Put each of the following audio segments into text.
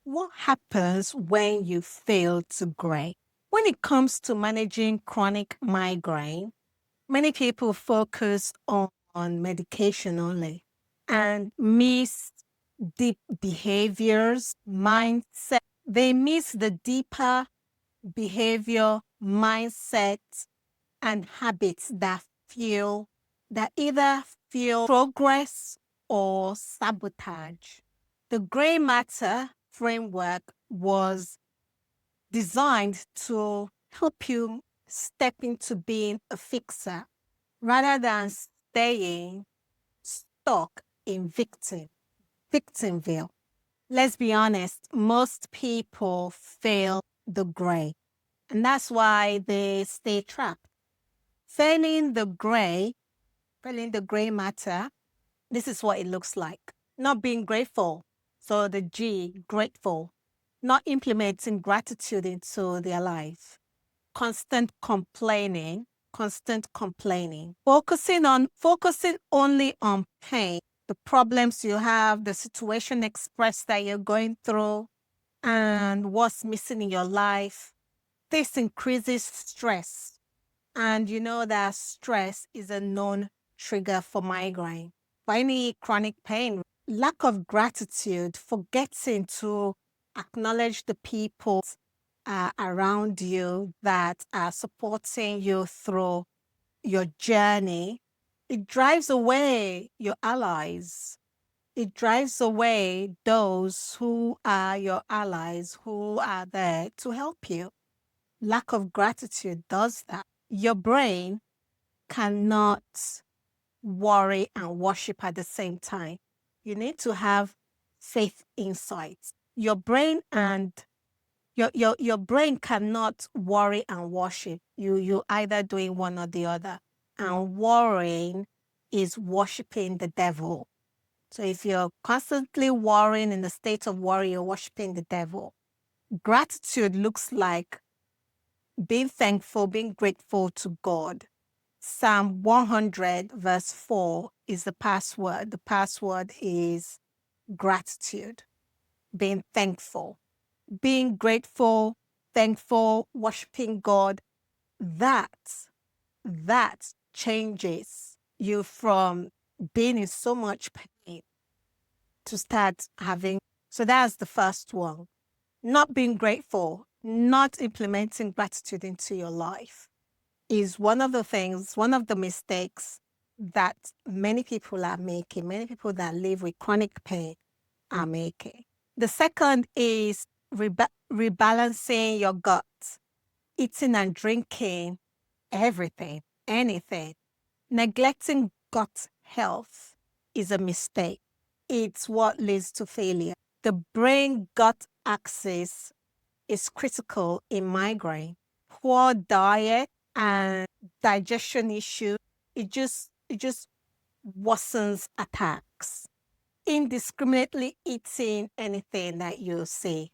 What happens when you fail to grade? When it comes to managing chronic migraine, many people focus on medication only and miss deep behaviors, mindset. They miss the deeper behavior, mindset, and habits that either fuel progress or sabotage. The gray matter framework was designed to help you step into being a fixer rather than staying stuck in victimville. Let's be honest, most people fail the gray, and that's why they stay trapped. Failing the gray, failing the gray matter, this is what it looks like. Not being grateful. So the G, grateful. Not implementing gratitude into their life. Constant complaining, focusing only on pain, the problems you have, the situation expressed that you're going through, and what's missing in your life. This increases stress. And you know that stress is a known trigger for migraine. For any chronic pain, lack of gratitude, forgetting to acknowledge the people around you that are supporting you through your journey, it drives away your allies. It drives away those who are your allies, who are there to help you. Lack of gratitude does that. Your brain cannot worry and worship at the same time. You need to have faith insights. Your brain and your brain cannot worry and worship. You either doing one or the other. And worrying is worshiping the devil. So if you're constantly worrying in the state of worry, you're worshiping the devil. Gratitude looks like being thankful, being grateful to God. Psalm 100 verse 4 is the password. The password is gratitude, being thankful, being grateful, thankful, worshiping God. That changes you from being in so much pain to start having. So that's the first one. Not being grateful, not implementing gratitude into your life is one of the things, one of the mistakes that many people are making, many people that live with chronic pain are making. The second is rebalancing your gut, eating and drinking everything, anything. Neglecting gut health is a mistake. It's what leads to failure. The brain-gut axis is critical in migraine. Poor diet and digestion issue, it just worsens attacks. Indiscriminately eating anything that you see.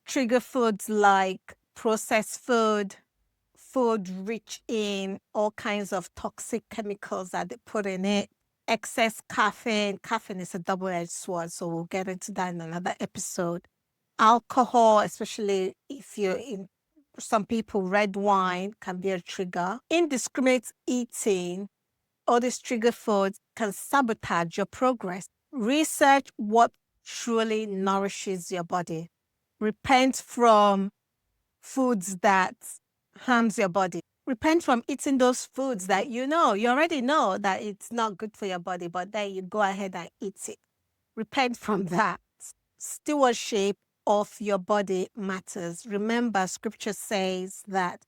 Trigger foods like processed food, food rich in all kinds of toxic chemicals that they put in it. Excess caffeine. Caffeine is a double-edged sword, so we'll get into that in another episode. Alcohol, especially if you're in some people, red wine can be a trigger. Indiscriminate eating, all these trigger foods can sabotage your progress. Research what truly nourishes your body. Repent from foods that harms your body. Repent from eating those foods that you already know that it's not good for your body, but then you go ahead and eat it. Repent from that. Stewardship of your body matters. Remember, scripture says that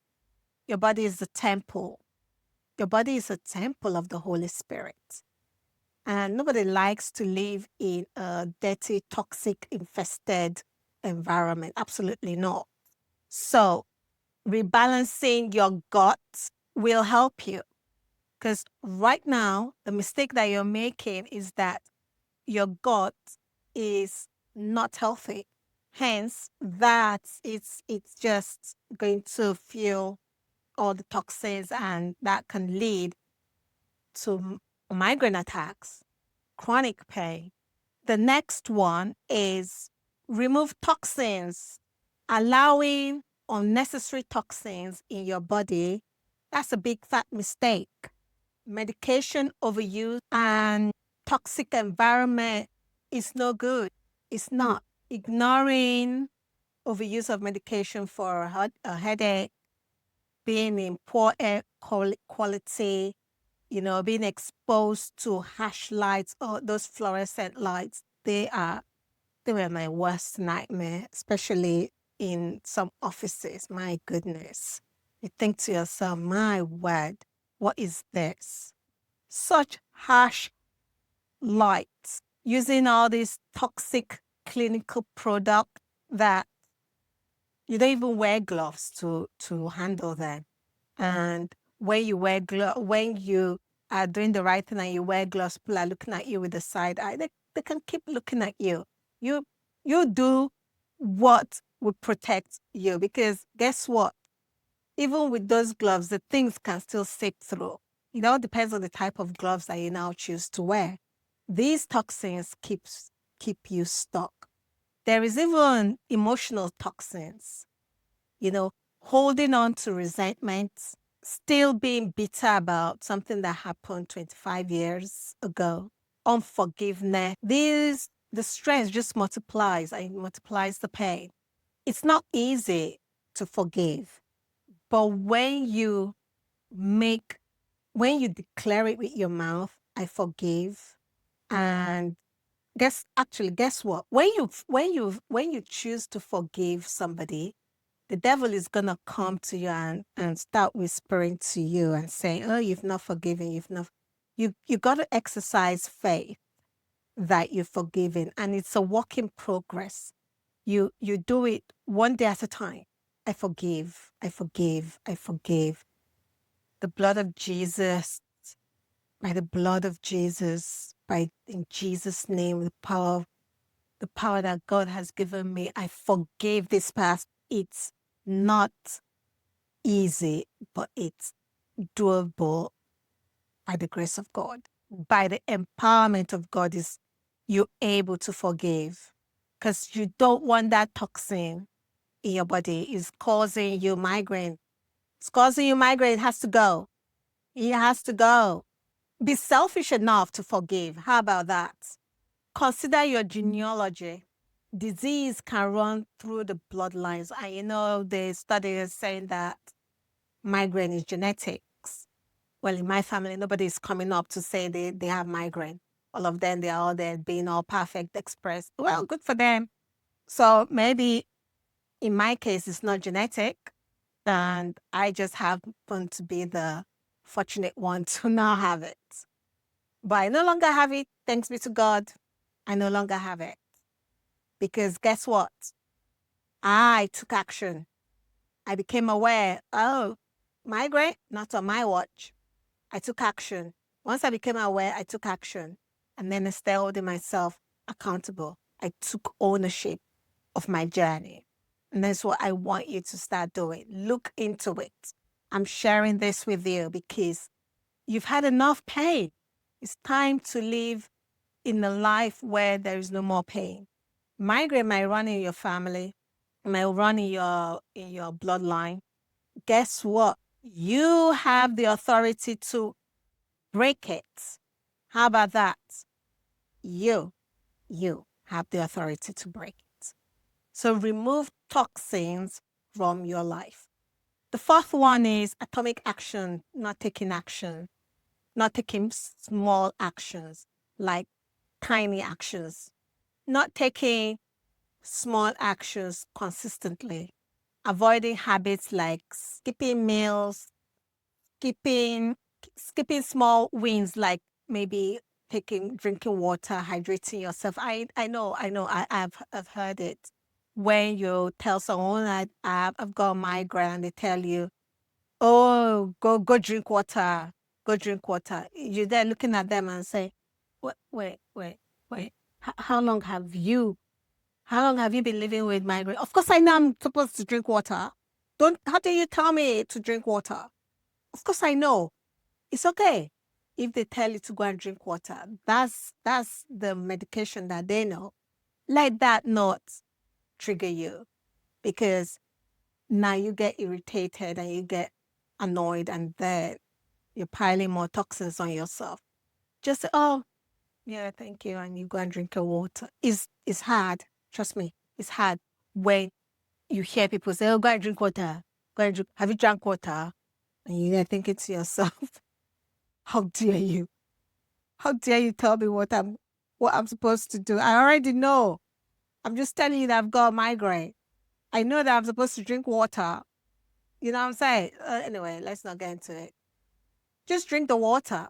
your body is the temple. Your body is a temple of the Holy Spirit. And nobody likes to live in a dirty, toxic, infested environment. Absolutely not. So rebalancing your gut will help you. Because right now, the mistake that you're making is that your gut is not healthy. Hence, that it's just going to fuel all the toxins, and that can lead to migraine attacks, chronic pain. The next one is Remove toxins, allowing unnecessary toxins in your body. That's a big fat mistake. Medication overuse and toxic environment is no good. It's not. Ignoring overuse of medication for a headache, being in poor air quality, being exposed to harsh lights or those fluorescent lights, they were my worst nightmare, especially in some offices. My goodness. You think to yourself, my word, what is this? Such harsh lights, using all these toxic clinical product that you don't even wear gloves to handle them. And when you when you are doing the right thing and you wear gloves, people are looking at you with a side eye. They can keep looking at you. You do what would protect you, because guess what? Even with those gloves, the things can still seep through. It all depends on the type of gloves that you now choose to wear. These toxins keep you stuck. There is even emotional toxins, holding on to resentment, still being bitter about something that happened 25 years ago, unforgiveness. The stress just multiplies and multiplies the pain. It's not easy to forgive, but when you declare it with your mouth, I forgive, and guess what? When you choose to forgive somebody, the devil is gonna come to you and start whispering to you and saying, "Oh, you've not forgiven. You got to exercise faith that you're forgiven, and it's a work in progress. You do it one day at a time. I forgive. I forgive. I forgive. The blood of Jesus, by the blood of Jesus, in Jesus' name, the power that God has given me, I forgive this past. It's not easy, but it's doable by the grace of God. By the empowerment of God is you're able to forgive, because you don't want that toxin in your body. Is causing you migraine. It's causing you migraine. It has to go. It has to go. Be selfish enough to forgive. How about that? Consider your genealogy. Disease can run through the bloodlines. And the study is saying that migraine is genetics. Well, in my family, nobody is coming up to say they have migraine. All of them, they are all there being all perfect, expressed. Well, good for them. So maybe in my case, it's not genetic, and I just happen to be the fortunate one to now have it. But I no longer have it. Thanks be to God. I no longer have it. Because guess what? I took action. I became aware. Oh, migraine, not on my watch. I took action. Once I became aware, I took action. And then I started holding myself accountable. I took ownership of my journey. And that's what I want you to start doing. Look into it. I'm sharing this with you because you've had enough pain. It's time to live in a life where there is no more pain. Migraine might run in your family, might run in your bloodline. Guess what? You have the authority to break it. How about that? You have the authority to break it. So remove toxins from your life. The fourth one is atomic action, not taking action, not taking small actions, like tiny actions, not taking small actions consistently, avoiding habits like skipping meals, skipping small wins, like maybe drinking water, hydrating yourself. I've heard it. When you tell someone I've got a migraine and they tell you, oh, go drink water, go drink water. You're there looking at them and say, wait. How long have you been living with migraine? Of course I know I'm supposed to drink water. How do you tell me to drink water? Of course I know. It's okay if they tell you to go and drink water. That's the medication that they know. Let that not trigger you, because now you get irritated and you get annoyed, and then you're piling more toxins on yourself. Just say, oh, yeah, thank you. And you go and drink your water. It's hard. Trust me, it's hard when you hear people say, oh, go and drink water. Go and drink. Have you drank water? And you're thinking to yourself, how dare you? How dare you tell me what I'm supposed to do? I already know. I'm just telling you that I've got a migraine. I know that I'm supposed to drink water. You know what I'm saying? Anyway, let's not get into it. Just drink the water.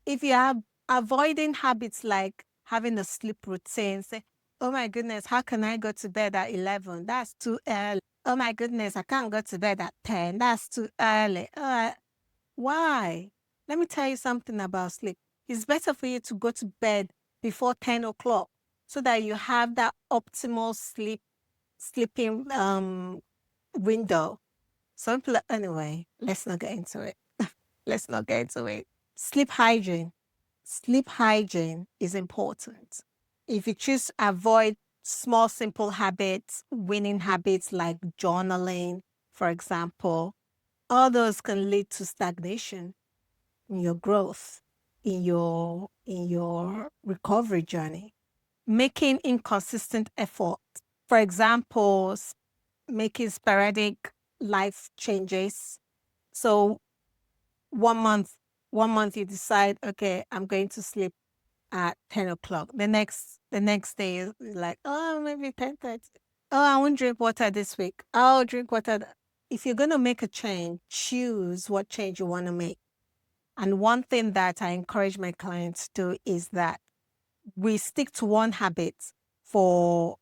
If you are avoiding habits like having a sleep routine, say, oh my goodness, how can I go to bed at 11? That's too early. Oh my goodness, I can't go to bed at 10. That's too early. Why? Let me tell you something about sleep. It's better for you to go to bed before 10 o'clock so that you have that optimal sleeping window. Anyway, let's not get into it. Let's not get into it. Sleep hygiene. Sleep hygiene is important. If you choose to avoid small, simple habits, winning habits like journaling, for example, all those can lead to stagnation in your growth, in your recovery journey. Making inconsistent effort. For example, making sporadic life changes. So one month you decide, okay, I'm going to sleep at 10 o'clock. The next day is like, oh, maybe 10:30. Oh, I won't drink water this week. I'll drink water. If you're going to make a change, choose what change you want to make. And one thing that I encourage my clients to do is that we stick to one habit for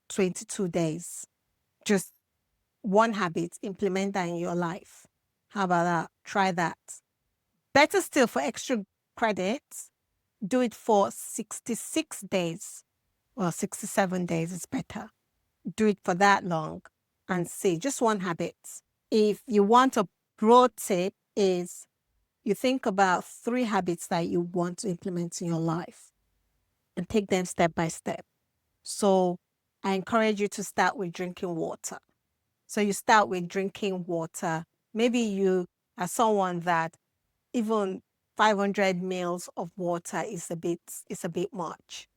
22 days. Just one habit, implement that in your life. How about that? Try that. Better still, for extra credits, do it for 66 days. Well, 67 days is better. Do it for that long and see. Just one habit. If you want a pro tip, is you think about 3 habits that you want to implement in your life and take them step by step. So I encourage you to start with drinking water. So you start with drinking water. Maybe you are someone that even 500 mils of water is a bit much.